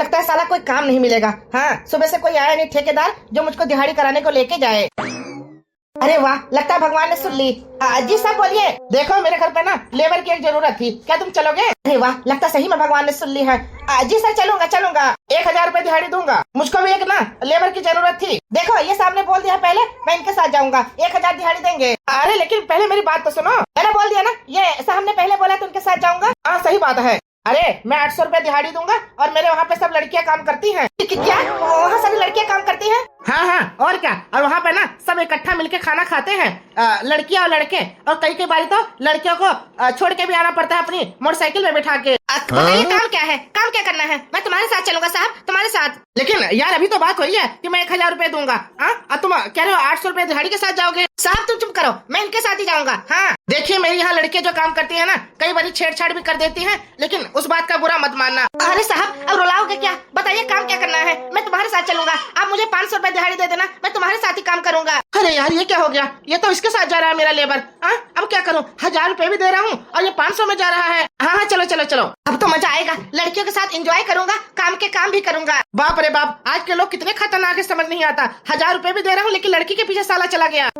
लगता है साला कोई काम नहीं मिलेगा। हाँ, सुबह से कोई आया नहीं ठेकेदार जो मुझको दिहाड़ी कराने को लेके जाए। अरे वाह, लगता है भगवान ने सुन ली। जी साहब बोलिए। देखो मेरे घर पे ना लेबर की एक जरूरत थी, क्या तुम चलोगे? अरे वाह, लगता सही में भगवान ने सुन ली है। जी सर चलूंगा चलूंगा, 1000 रुपए दिहाड़ी दूंगा। मुझको भी एक ना लेबर की जरूरत थी। देखो ये साहब ने बोल दिया पहले, मैं इनके साथ जाऊंगा, 1000 दिहाड़ी देंगे। अरे लेकिन पहले मेरी बात तो सुनो। मैंने बोल दिया ना, ये साहब ने पहले बोला तो उनके साथ जाऊंगा। हाँ सही बात है। अरे मैं 800 रुपए दिहाड़ी दूंगा और मेरे वहाँ पे सब लड़कियाँ काम करती हैं। क्या वहाँ सारी लड़कियाँ काम करती हैं? हाँ हाँ और क्या, और वहाँ पे ना सब इकट्ठा मिलके खाना खाते हैं, लड़कियाँ और लड़के। और कई बारी तो लड़कियों को छोड़ के भी आना पड़ता है अपनी मोटरसाइकिल में बिठा के। बताइए काम क्या है, काम क्या करना है? मैं तुम्हारे साथ चलूंगा साहब, तुम्हारे साथ। लेकिन यार अभी तो बात हुई है कि मैं 1000 रुपए दूंगा। तुम कह रहे हो 800 रुपए दिहाड़ी के साथ जाओगे? साहब तुम चुप करो, मैं इनके साथ ही जाऊंगा। हाँ देखिए मेरे यहाँ लड़के जो काम करती है ना, कई बार छेड़छाड़ भी कर देती हैं, लेकिन उस बात का बुरा मत मानना। अरे साहब अब रुलाओगे क्या? बताइए काम क्या करना है? मैं तुम्हारे साथ चलूंगा, आप मुझे 500 रुपए दिहाड़ी दे देना, मैं तुम्हारे साथ ही काम करूंगा। अरे यार ये क्या हो गया, ये तो इसके साथ जा रहा है मेरा लेबर। अब क्या करूँ, 1000 रुपए भी दे रहा हूँ और ये 500 में जा रहा है। हाँ चलो चलो चलो, अब तो मजा आएगा, लड़कियों के साथ एंजॉय करूंगा, काम के काम भी करूंगा। बाप रे बाप, आज के लोग कितने खतरनाक है समझ नहीं आता। 1000 रुपए भी दे रहा हूँ लेकिन लड़की के पीछे साला चला गया।